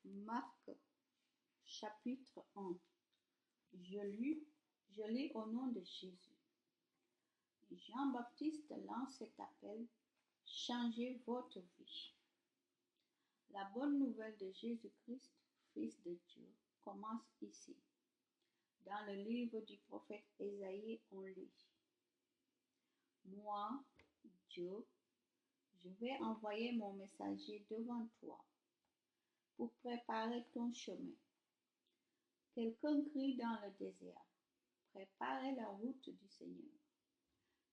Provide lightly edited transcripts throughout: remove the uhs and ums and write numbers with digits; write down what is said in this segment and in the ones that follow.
Marc chapitre 1. Je lis au nom de Jésus. Jean-Baptiste lance cet appel: changez votre vie. La bonne nouvelle de Jésus-Christ, Fils de Dieu, commence ici. Dans le livre du prophète Ésaïe, on lit: Moi, Dieu, je vais envoyer mon messager devant toi pour préparer ton chemin. Quelqu'un crie dans le désert: préparez la route du Seigneur.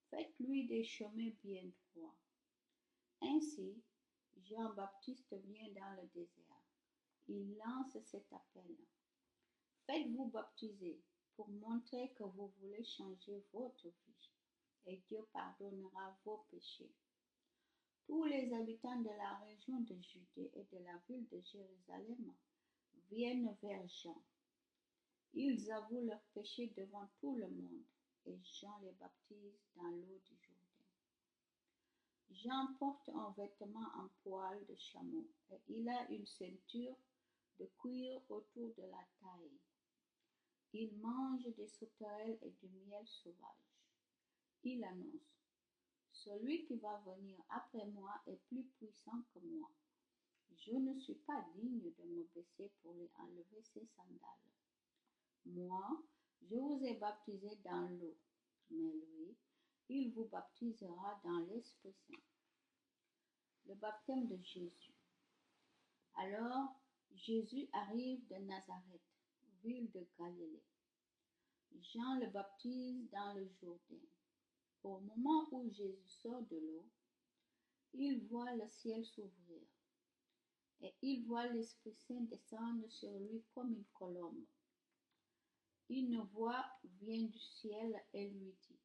Faites-lui des chemins bien droits. Ainsi, Jean-Baptiste vient dans le désert. Il lance cet appel: faites-vous baptiser pour montrer que vous voulez changer votre vie, et Dieu pardonnera vos péchés. Tous les habitants de la région de Judée et de la ville de Jérusalem viennent vers Jean. Ils avouent leurs péchés devant tout le monde, et Jean les baptise dans l'eau du Jourdain. Jean porte un vêtement en poil de chameau, et il a une ceinture de cuir autour de la taille. Il mange des sauterelles et du miel sauvage. Il annonce: celui qui va venir après moi est plus puissant que moi. Je ne suis pas digne de me baisser pour lui enlever ses sandales. Moi, je vous ai baptisé dans l'eau, mais lui, il vous baptisera dans l'Esprit Saint. Le baptême de Jésus. Alors, Jésus arrive de Nazareth, ville de Galilée. Jean le baptise dans le Jourdain. Au moment où Jésus sort de l'eau, il voit le ciel s'ouvrir et il voit l'Esprit Saint descendre sur lui comme une colombe. Une voix vient du ciel et lui dit: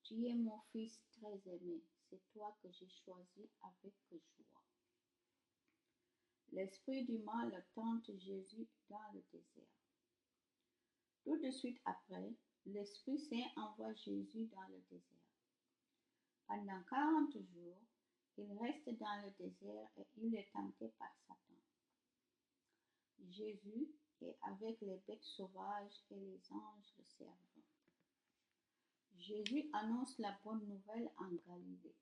tu es mon Fils très aimé, c'est toi que j'ai choisi avec joie. L'esprit du mal tente Jésus dans le désert. Tout de suite après, l'Esprit Saint envoie Jésus dans le désert. Pendant 40 jours, il reste dans le désert et il est tenté par Satan. Jésus est avec les bêtes sauvages et les anges le servent. Jésus annonce la bonne nouvelle en Galilée.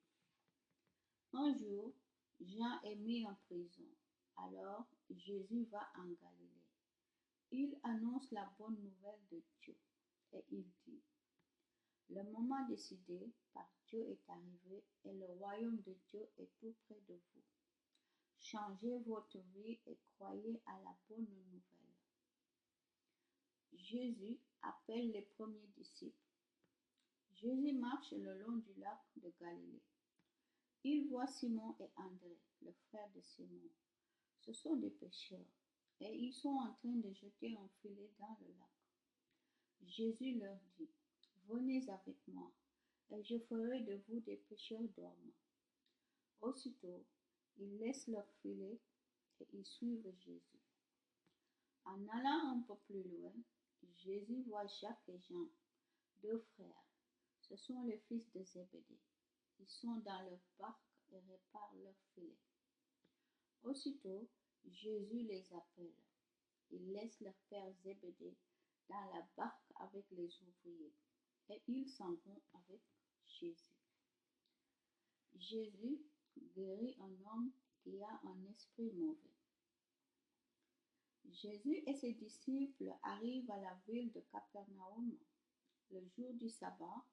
Un jour, Jean est mis en prison. Alors, Jésus va en Galilée. Il annonce la bonne nouvelle de Dieu et il dit: le moment décidé par Dieu est arrivé et le royaume de Dieu est tout près de vous. Changez votre vie et croyez à la bonne nouvelle. Jésus appelle les premiers disciples. Jésus marche le long du lac de Galilée. Il voit Simon et André, le frère de Simon. Ce sont des pêcheurs et ils sont en train de jeter un filet dans le lac. Jésus leur dit: venez avec moi et je ferai de vous des pêcheurs d'hommes. Aussitôt, ils laissent leur filet et ils suivent Jésus. En allant un peu plus loin, Jésus voit Jacques et Jean, deux frères. Ce sont les fils de Zébédée. Ils sont dans leur barque et réparent leur filet. Aussitôt, Jésus les appelle. Ils laissent leur père Zébédée dans la barque avec les ouvriers et ils s'en vont avec Jésus. Jésus guérit un homme qui a un esprit mauvais. Jésus et ses disciples arrivent à la ville de Capernaum. Le jour du sabbat,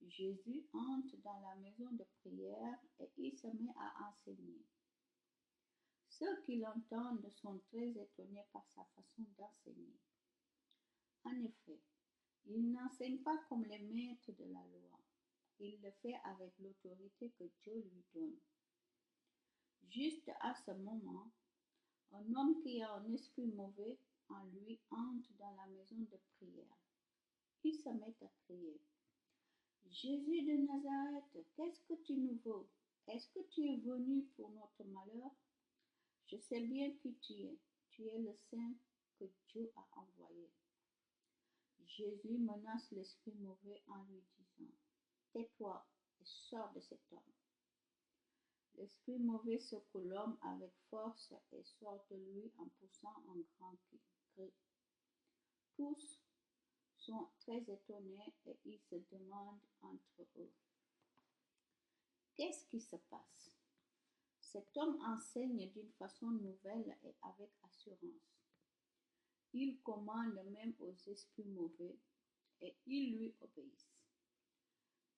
Jésus entre dans la maison de prière et il se met à enseigner. Ceux qui l'entendent sont très étonnés par sa façon d'enseigner. En effet, il n'enseigne pas comme les maîtres de la loi. Il le fait avec l'autorité que Dieu lui donne. Juste à ce moment, un homme qui a un esprit mauvais en lui entre dans la maison de prière. Il se met à crier: Jésus de Nazareth, qu'est-ce que tu nous veux? Est-ce que tu es venu pour notre malheur? Je sais bien qui tu es. Tu es le Saint que Dieu a envoyé. Jésus menace l'esprit mauvais en lui disant: tais-toi et sors de cet homme. L'esprit mauvais secoue l'homme avec force et sort de lui en poussant un grand cri. Tous sont très étonnés et ils se demandent entre eux: qu'est-ce qui se passe? Cet homme enseigne d'une façon nouvelle et avec assurance. Il commande même aux esprits mauvais et ils lui obéissent.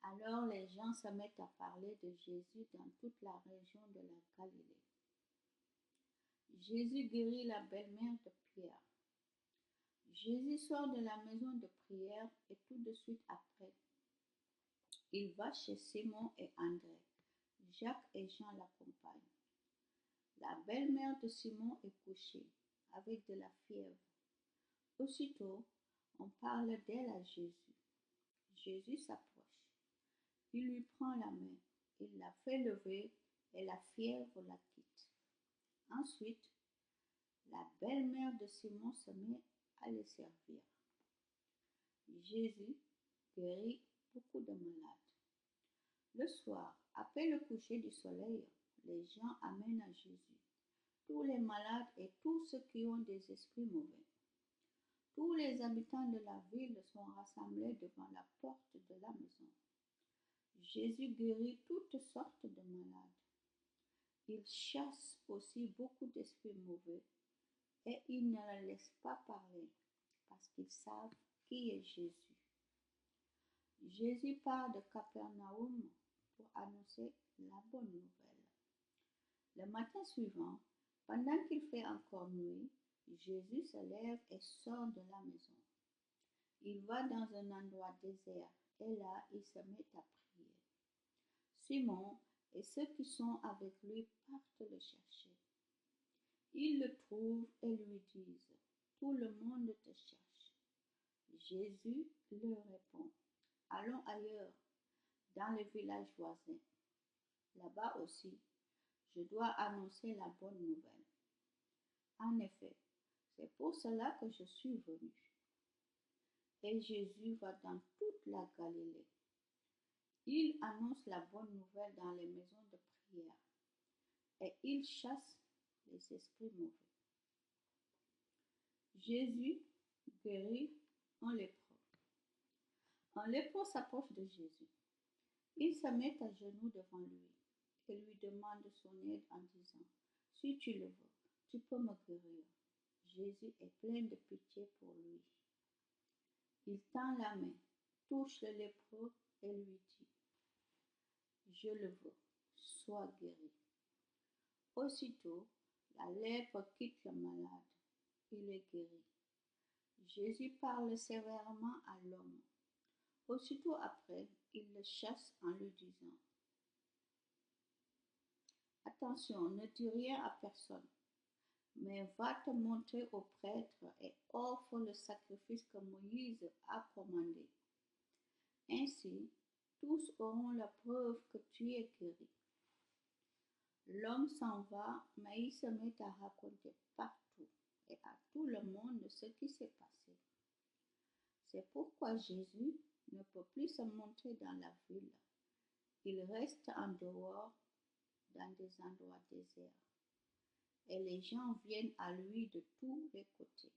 Alors les gens se mettent à parler de Jésus dans toute la région de la Galilée. Jésus guérit la belle-mère de Pierre. Jésus sort de la maison de prière et tout de suite après, il va chez Simon et André. Jacques et Jean l'accompagnent. La belle-mère de Simon est couchée avec de la fièvre. Aussitôt, on parle d'elle à Jésus. Jésus s'approche. Il lui prend la main. Il la fait lever et la fièvre la quitte. Ensuite, la belle-mère de Simon se met à les servir. Jésus guérit beaucoup de malades. Le soir, après le coucher du soleil, les gens amènent à Jésus tous les malades et tous ceux qui ont des esprits mauvais. Tous les habitants de la ville sont rassemblés devant la porte de la maison. Jésus guérit toutes sortes de malades. Il chasse aussi beaucoup d'esprits mauvais et il ne les laisse pas parler parce qu'ils savent qui est Jésus. Jésus part de Capernaum pour annoncer la bonne nouvelle. Le matin suivant, pendant qu'il fait encore nuit, Jésus se lève et sort de la maison. Il va dans un endroit désert et là, il se met à prier. Simon et ceux qui sont avec lui partent le chercher. Ils le trouvent et lui disent: tout le monde te cherche. Jésus leur répond: allons ailleurs, dans les villages voisins. Là-bas aussi, je dois annoncer la bonne nouvelle. En effet, c'est pour cela que je suis venu. Et Jésus va dans toute la Galilée. Il annonce la bonne nouvelle dans les maisons de prière et il chasse les esprits mauvais. Jésus guérit un lépreux. Un lépreux s'approche de Jésus. Il se met à genoux devant lui et lui demande son aide en disant: si tu le veux, tu peux me guérir. Jésus est plein de pitié pour lui. Il tend la main, touche le lépreux et lui dit: je le veux, sois guéri. Aussitôt, la lèpre quitte le malade. Il est guéri. Jésus parle sévèrement à l'homme. Aussitôt après, il le chasse en lui disant: attention, ne dis rien à personne, mais va te montrer au prêtre et offre le sacrifice que Moïse a commandé. Ainsi, tous auront la preuve que tu es guéri. L'homme s'en va, mais il se met à raconter partout et à tout le monde ce qui s'est passé. C'est pourquoi Jésus ne peut plus se montrer dans la ville. Il reste en dehors, dans des endroits déserts. Et les gens viennent à lui de tous les côtés.